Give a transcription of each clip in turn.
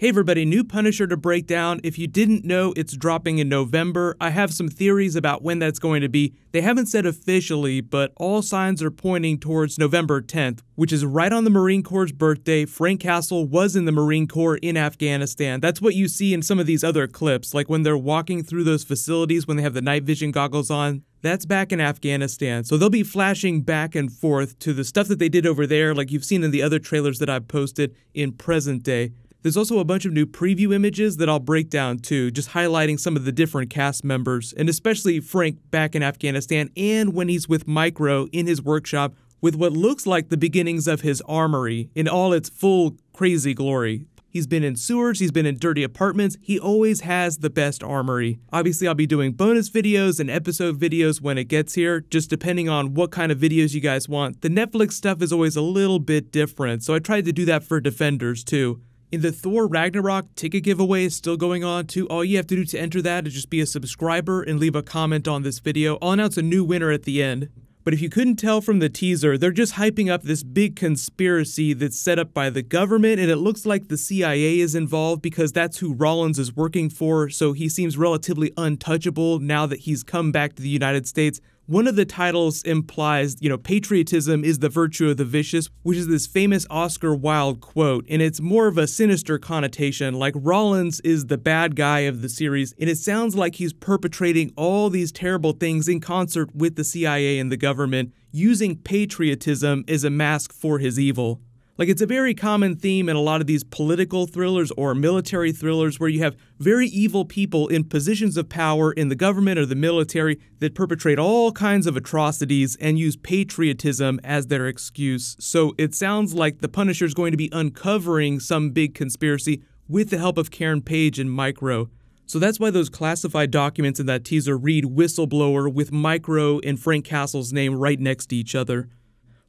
Hey everybody, new Punisher to break down. If you didn't know, it's dropping in November. I have some theories about when that's going to be. They haven't said officially, but all signs are pointing towards November 10th, which is right on the Marine Corps' birthday. Frank Castle was in the Marine Corps in Afghanistan. That's what you see in some of these other clips, like when they're walking through those facilities when they have the night vision goggles on. That's back in Afghanistan, so they'll be flashing back and forth to the stuff that they did over there, like you've seen in the other trailers that I've posted in present day. There's also a bunch of new preview images that I'll break down too, just highlighting some of the different cast members, and especially Frank back in Afghanistan and when he's with Micro in his workshop with what looks like the beginnings of his armory in all its full crazy glory. He's been in sewers, he's been in dirty apartments, he always has the best armory. Obviously I'll be doing bonus videos and episode videos when it gets here, just depending on what kind of videos you guys want. The Netflix stuff is always a little bit different, so I tried to do that for Defenders too. In the Thor Ragnarok ticket giveaway is still going on too. All you have to do to enter that is just be a subscriber and leave a comment on this video. I'll announce a new winner at the end. But if you couldn't tell from the teaser, they're just hyping up this big conspiracy that's set up by the government, and it looks like the CIA is involved because that's who Rollins is working for, so he seems relatively untouchable now that he's come back to the United States. One of the titles implies, patriotism is the virtue of the vicious, which is this famous Oscar Wilde quote, and it's more of a sinister connotation, like Rollins is the bad guy of the series, and it sounds like he's perpetrating all these terrible things in concert with the CIA and the government, using patriotism as a mask for his evil. Like, it's a very common theme in a lot of these political thrillers or military thrillers where you have very evil people in positions of power in the government or the military that perpetrate all kinds of atrocities and use patriotism as their excuse. So it sounds like the Punisher is going to be uncovering some big conspiracy with the help of Karen Page and Micro. So that's why those classified documents in that teaser read whistleblower with Micro and Frank Castle's name right next to each other.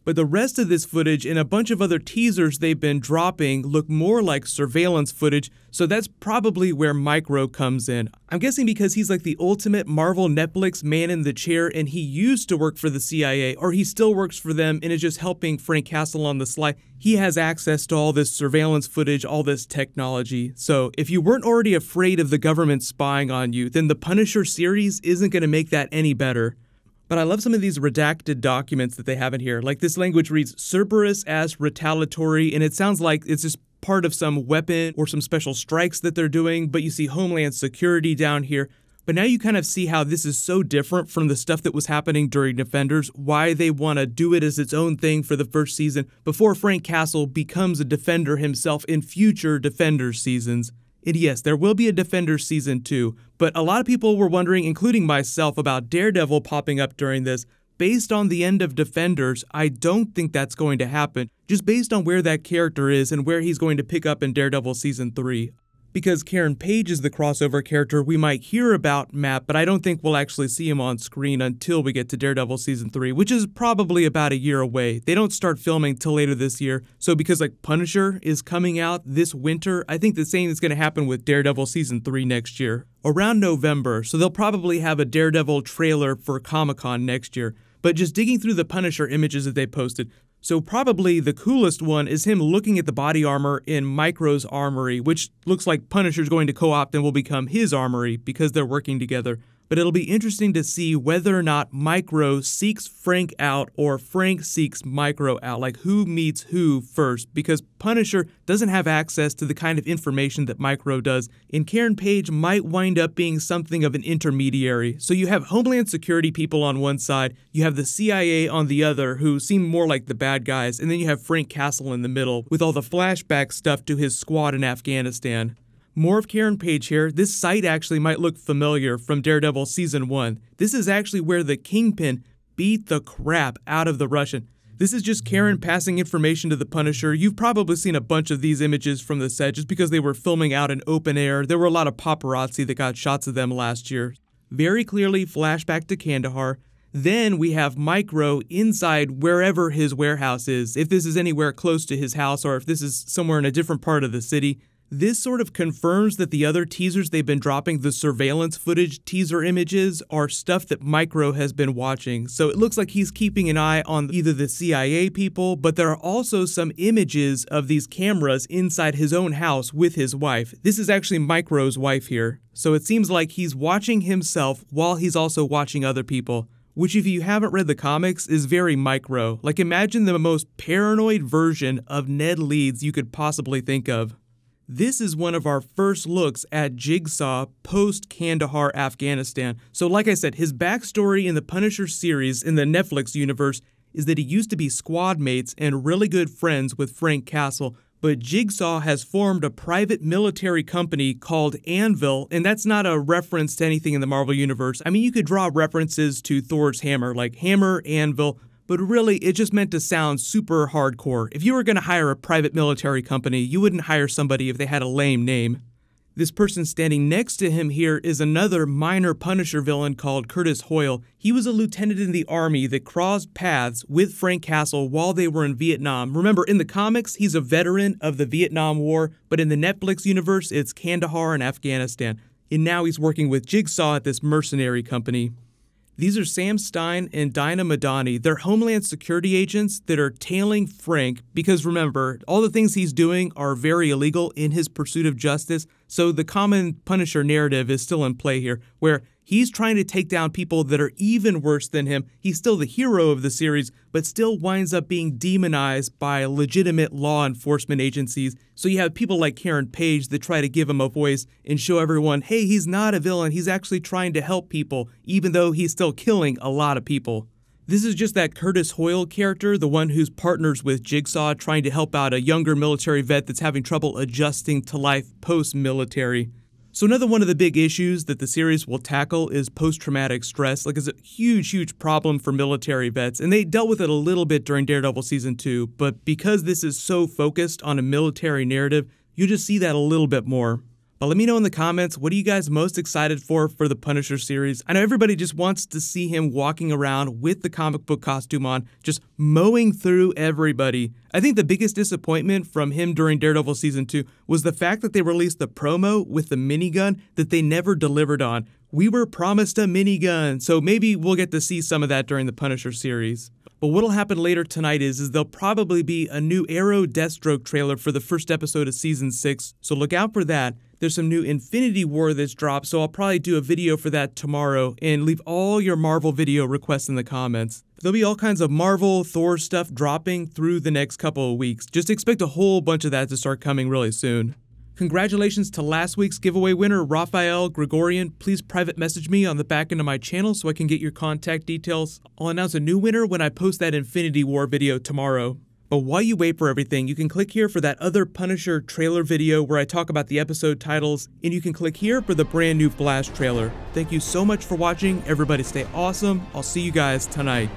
But the rest of this footage and a bunch of other teasers they've been dropping look more like surveillance footage, so that's probably where Micro comes in. I'm guessing because he's like the ultimate Marvel Netflix man in the chair and he used to work for the CIA, or he still works for them and is just helping Frank Castle on the sly. He has access to all this surveillance footage, all this technology. So if you weren't already afraid of the government spying on you, then the Punisher series isn't going to make that any better. But I love some of these redacted documents that they have in here. Like this language reads Cerberus as retaliatory, and it sounds like it's just part of some weapon or some special strikes that they're doing, but you see Homeland Security down here. But now you kind of see how this is so different from the stuff that was happening during Defenders, why they want to do it as its own thing for the first season before Frank Castle becomes a Defender himself in future Defenders seasons. And yes, there will be a Defenders season 2, but a lot of people were wondering, including myself, about Daredevil popping up during this. Based on the end of Defenders, I don't think that's going to happen, just based on where that character is and where he's going to pick up in Daredevil season 3. Because Karen Page is the crossover character we might hear about Matt, but I don't think we'll actually see him on screen until we get to Daredevil season 3, which is probably about a year away. They don't start filming till later this year, so because Punisher is coming out this winter, I think the same is going to happen with Daredevil season 3 next year, around November, so they'll probably have a Daredevil trailer for Comic-Con next year. But just digging through the Punisher images that they posted, so probably the coolest one is him looking at the body armor in Micro's armory, which looks like Punisher's going to co-opt and will become his armory because they're working together. But it'll be interesting to see whether or not Micro seeks Frank out or Frank seeks Micro out, like who meets who first, because Punisher doesn't have access to the kind of information that Micro does, and Karen Page might wind up being something of an intermediary. So you have Homeland Security people on one side, you have the CIA on the other, who seem more like the bad guys, and then you have Frank Castle in the middle, with all the flashback stuff to his squad in Afghanistan. More of Karen Page here. This site actually might look familiar from Daredevil season 1. This is actually where the Kingpin beat the crap out of the Russian. This is just Karen passing information to the Punisher. You've probably seen a bunch of these images from the set just because they were filming out in open air. There were a lot of paparazzi that got shots of them last year. Very clearly flashback to Kandahar. Then we have Micro inside wherever his warehouse is, if this is anywhere close to his house or if this is somewhere in a different part of the city. This sort of confirms that the other teasers they've been dropping, the surveillance footage teaser images, are stuff that Micro has been watching. So it looks like he's keeping an eye on either the CIA people, but there are also some images of these cameras inside his own house with his wife. This is actually Micro's wife here. So it seems like he's watching himself while he's also watching other people, which if you haven't read the comics is very Micro. Like imagine the most paranoid version of Ned Leeds you could possibly think of. This is one of our first looks at Jigsaw post-Kandahar, Afghanistan. So like I said, his backstory in the Punisher series in the Netflix universe is that he used to be squad mates and really good friends with Frank Castle, but Jigsaw has formed a private military company called Anvil, and that's not a reference to anything in the Marvel Universe. I mean, you could draw references to Thor's hammer, like hammer, anvil, but really, it just meant to sound super hardcore. If you were going to hire a private military company, you wouldn't hire somebody if they had a lame name. This person standing next to him here is another minor Punisher villain called Curtis Hoyle. He was a lieutenant in the army that crossed paths with Frank Castle while they were in Vietnam. Remember, in the comics, he's a veteran of the Vietnam War, but in the Netflix universe, it's Kandahar and Afghanistan. And now he's working with Jigsaw at this mercenary company. These are Sam Stein and Dinah Madani. They're Homeland Security agents that are tailing Frank because remember, all the things he's doing are very illegal in his pursuit of justice, so the common Punisher narrative is still in play here, where he's trying to take down people that are even worse than him. He's still the hero of the series, but still winds up being demonized by legitimate law enforcement agencies. So you have people like Karen Page that try to give him a voice and show everyone, hey, he's not a villain, he's actually trying to help people, even though he's still killing a lot of people. This is just that Curtis Hoyle character, the one who's partners with Jigsaw, trying to help out a younger military vet that's having trouble adjusting to life post-military. So another one of the big issues that the series will tackle is post-traumatic stress. Like, it's a huge problem for military vets, and they dealt with it a little bit during Daredevil Season 2, but because this is so focused on a military narrative, you just see that a little bit more. But let me know in the comments, what are you guys most excited for the Punisher series? I know everybody just wants to see him walking around with the comic book costume on, just mowing through everybody. I think the biggest disappointment from him during Daredevil Season 2 was the fact that they released the promo with the minigun that they never delivered on. We were promised a minigun, so maybe we'll get to see some of that during the Punisher series. But what'll happen later tonight is there'll probably be a new Arrow Deathstroke trailer for the first episode of Season 6, so look out for that. There's some new Infinity War that's dropped, so I'll probably do a video for that tomorrow, and leave all your Marvel video requests in the comments. There'll be all kinds of Marvel, Thor stuff dropping through the next couple of weeks. Just expect a whole bunch of that to start coming really soon. Congratulations to last week's giveaway winner, Raphael Gregorian. Please private message me on the back end of my channel so I can get your contact details. I'll announce a new winner when I post that Infinity War video tomorrow. But while you wait for everything, you can click here for that other Punisher trailer video where I talk about the episode titles, and you can click here for the brand new Flash trailer. Thank you so much for watching. Everybody stay awesome. I'll see you guys tonight.